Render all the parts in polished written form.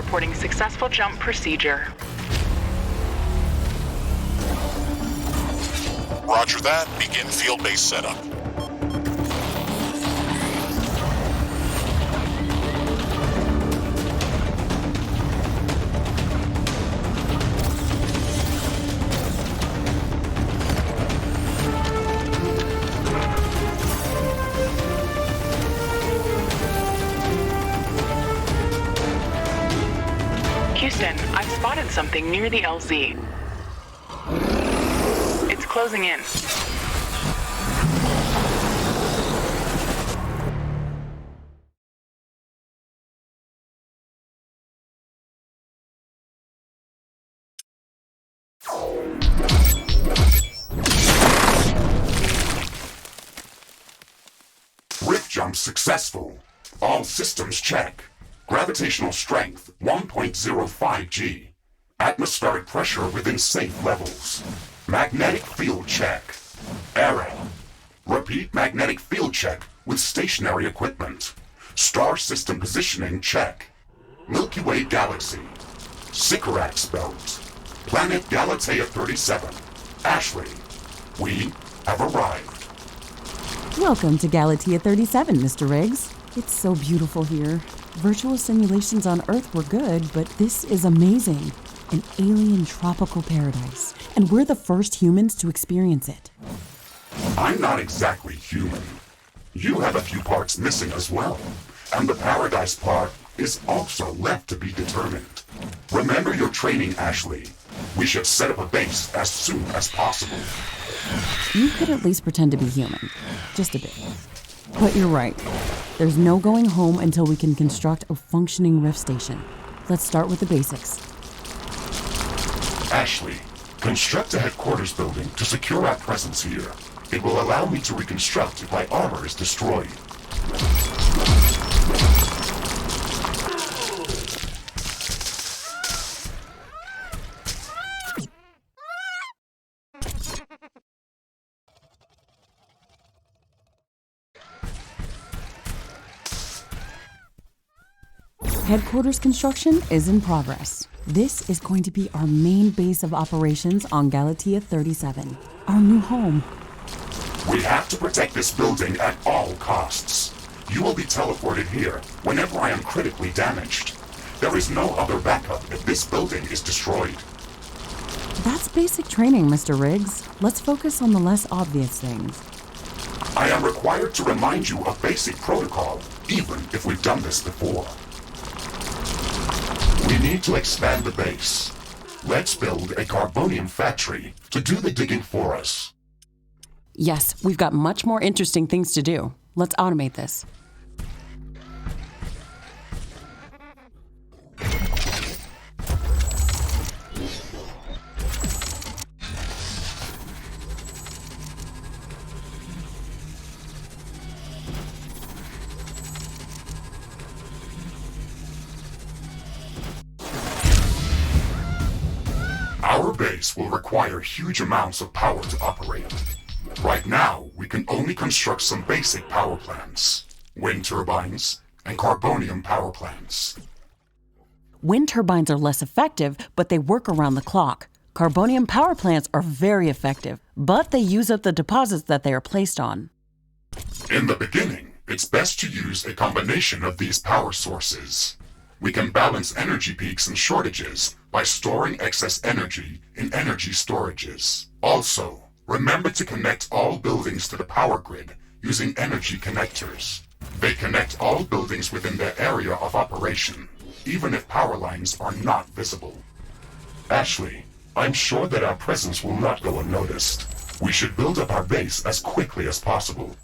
reporting successful jump procedure. Roger that. Begin field-based setup. Houston, I've spotted something near the LZ. It's closing in. Rift jump successful. All systems check. Gravitational strength 1.05 G. Atmospheric pressure within safe levels. Magnetic field check. Error. Repeat magnetic field check with stationary equipment. Star system positioning check. Milky Way galaxy. Sycorax belt. Planet Galatea 37. Ashley, we have arrived. Welcome to Galatea 37, Mr. Riggs. It's so beautiful here. Virtual simulations on Earth were good, but this is amazing. An alien tropical paradise, and we're the first humans to experience it. I'm not exactly human. You have a few parts missing as well, and the paradise part is also left to be determined. Remember your training, Ashley. We should set up a base as soon as possible. You could at least pretend to be human. Just a bit. But you're right. There's no going home until we can construct a functioning Rift station. Let's start with the basics. Ashley, construct a headquarters building to secure our presence here. It will allow me to reconstruct if my armor is destroyed. Headquarters construction is in progress. This is going to be our main base of operations on Galatea 37, our new home. We have to protect this building at all costs. You will be teleported here whenever I am critically damaged. There is no other backup if this building is destroyed. That's basic training, Mr. Riggs. Let's focus on the less obvious things. I am required to remind you of basic protocol, even if we've done this before. We need to expand the base. Let's build a carbonium factory to do the digging for us. Yes, we've got much more interesting things to do. Let's automate this. Our base will require huge amounts of power to operate. Right now, we can only construct some basic power plants, wind turbines, and carbonium power plants. Wind turbines are less effective, but they work around the clock. Carbonium power plants are very effective, but they use up the deposits that they are placed on. In the beginning, it's best to use a combination of these power sources. We can balance energy peaks and shortages by storing excess energy in energy storages. Also, remember to connect all buildings to the power grid using energy connectors. They connect all buildings within their area of operation, even if power lines are not visible. Ashley, I'm sure that our presence will not go unnoticed. We should build up our base as quickly as possible.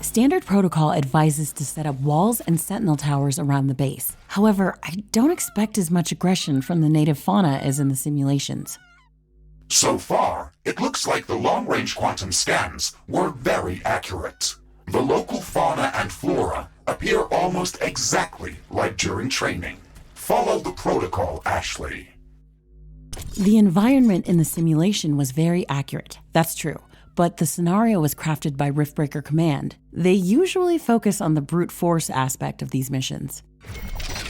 Standard protocol advises to set up walls and sentinel towers around the base. However, I don't expect as much aggression from the native fauna as in the simulations. So far, it looks like the long-range quantum scans were very accurate. The local fauna and flora appear almost exactly like during training. Follow the protocol, Ashley. The environment in the simulation was very accurate, that's true. but the scenario was crafted by Riftbreaker Command. They usually focus on the brute force aspect of these missions.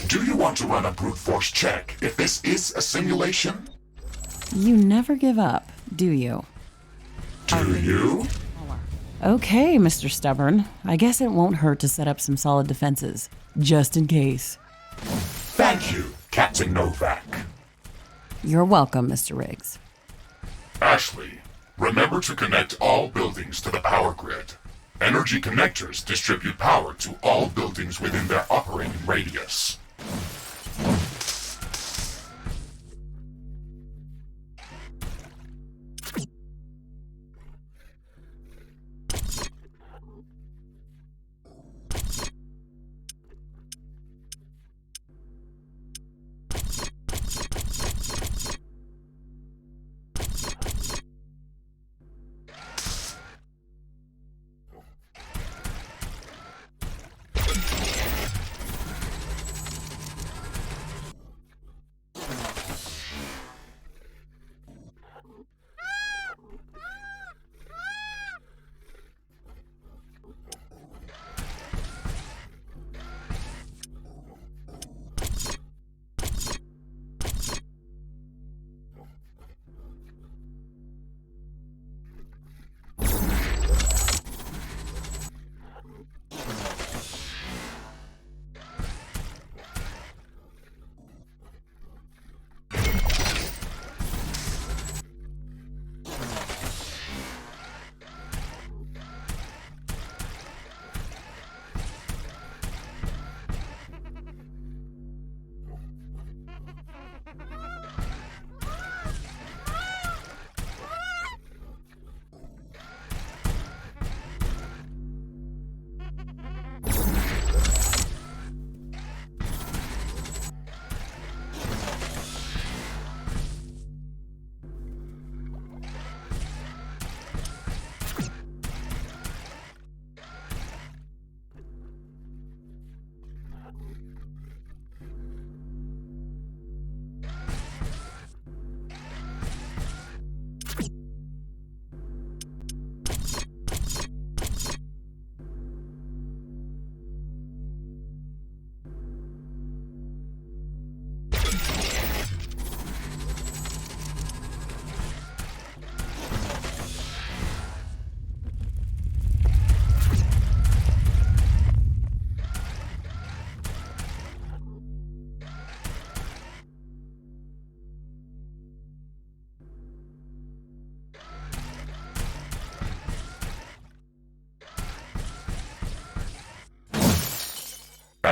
Do you want to run a brute force check if this is a simulation? You never give up, do you? Do you? Okay, Mr. Stubborn. I guess it won't hurt to set up some solid defenses, just in case. Thank you, Captain Novak. You're welcome, Mr. Riggs. Ashley, remember to connect all buildings to the power grid. Energy connectors distribute power to all buildings within their operating radius.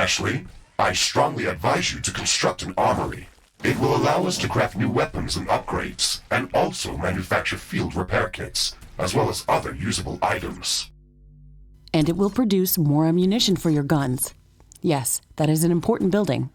Ashley, I strongly advise you to construct an armory. It will allow us to craft new weapons and upgrades, and also manufacture field repair kits, as well as other usable items. And it will produce more ammunition for your guns. Yes, that is an important building.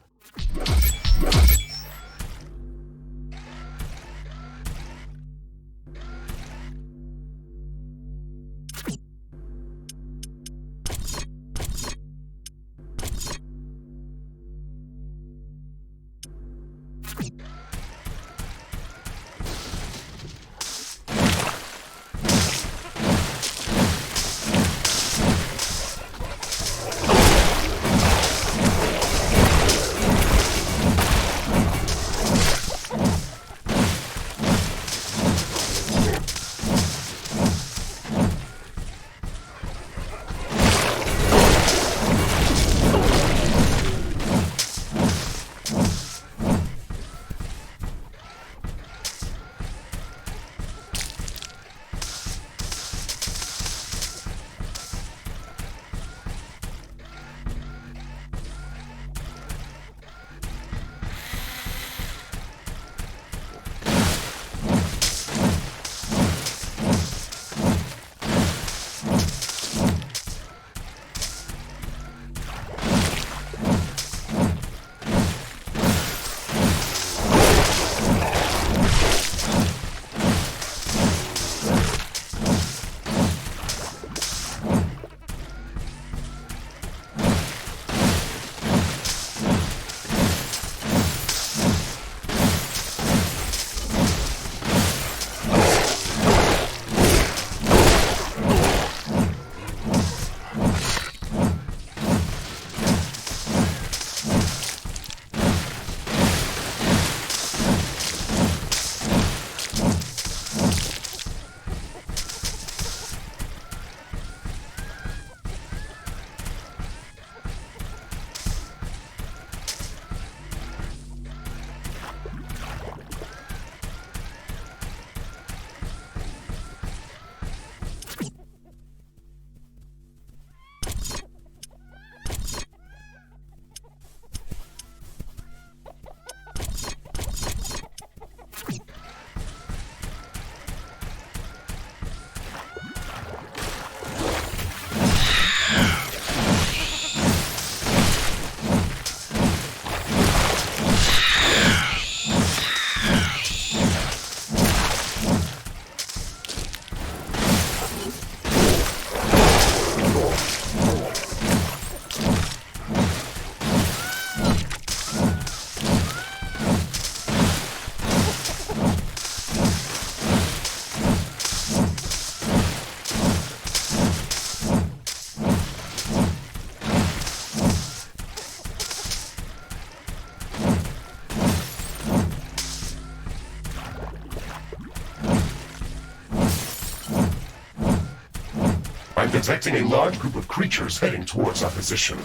detecting a large group of creatures heading towards our position.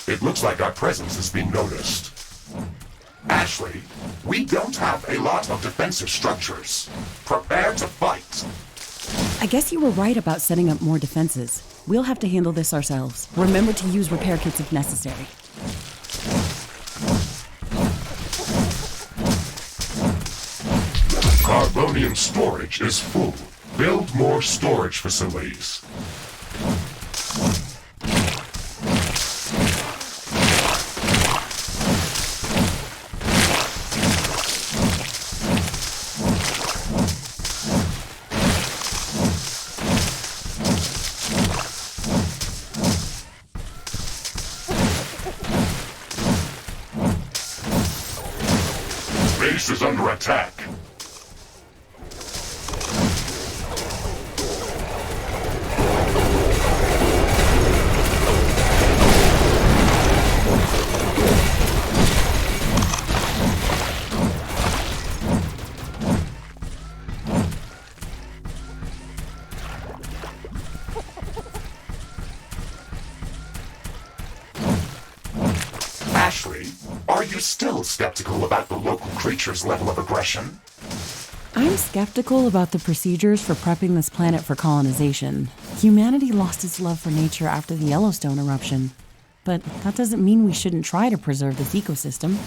It looks like our presence is being noticed. Ashley, we don't have a lot of defensive structures. Prepare to fight. I guess you were right about setting up more defenses. We'll have to handle this ourselves. Remember to use repair kits if necessary. Carbonium storage is full. Build more storage facilities. Base is under attack. Ashley, are you still skeptical about the local creature's level of aggression? I'm skeptical about the procedures for prepping this planet for colonization. Humanity lost its love for nature after the Yellowstone eruption. But that doesn't mean we shouldn't try to preserve this ecosystem.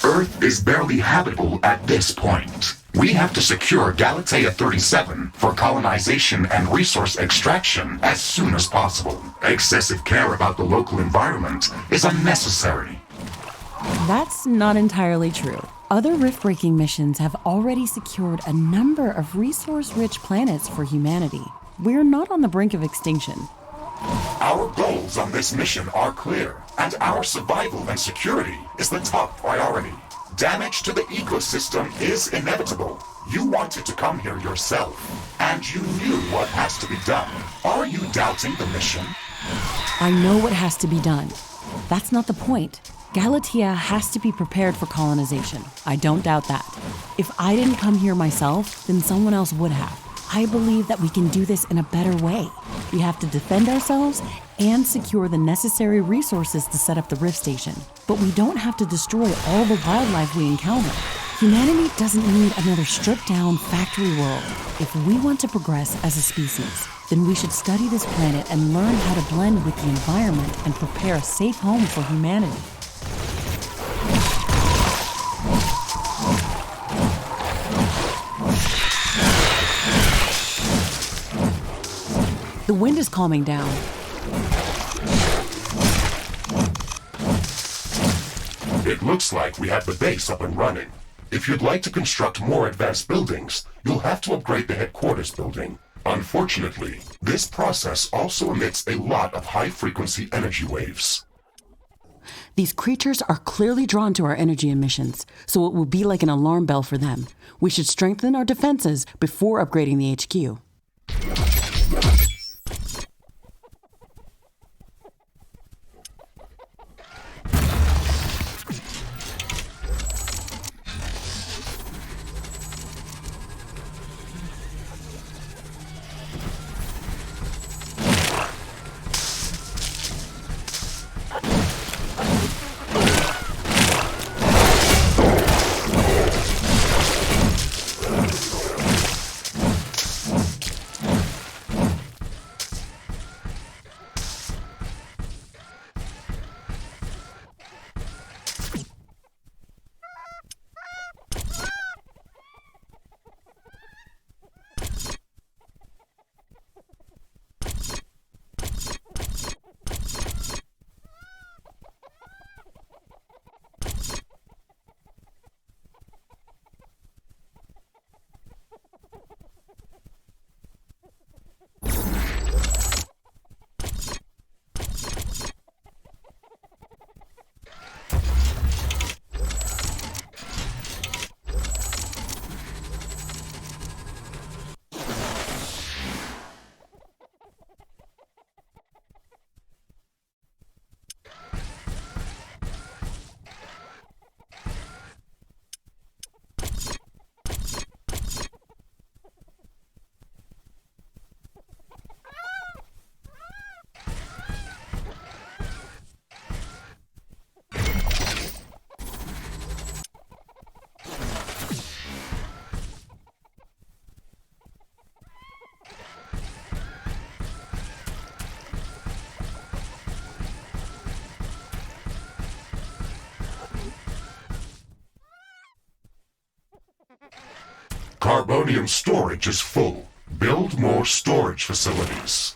Earth is barely habitable at this point. We have to secure Galatea 37 for colonization and resource extraction as soon as possible. Excessive care about the local environment is unnecessary. That's not entirely true. Other rift-breaking missions have already secured a number of resource-rich planets for humanity. We're not on the brink of extinction. Our goals on this mission are clear, and our survival and security is the top priority. Damage to the ecosystem is inevitable. You wanted to come here yourself, and you knew what has to be done. Are you doubting the mission? I know what has to be done. That's not the point. Galatea has to be prepared for colonization. I don't doubt that. If I didn't come here myself, then someone else would have. I believe that we can do this in a better way. We have to defend ourselves and secure the necessary resources to set up the Rift Station. But we don't have to destroy all the wildlife we encounter. Humanity doesn't need another stripped-down factory world. If we want to progress as a species, then we should study this planet and learn how to blend with the environment and prepare a safe home for humanity. The wind is calming down. It looks like we have the base up and running. If you'd like to construct more advanced buildings, you'll have to upgrade the headquarters building. Unfortunately, this process also emits a lot of high-frequency energy waves. These creatures are clearly drawn to our energy emissions, so it will be like an alarm bell for them. We should strengthen our defenses before upgrading the HQ. carbonium storage is full. Build more storage facilities.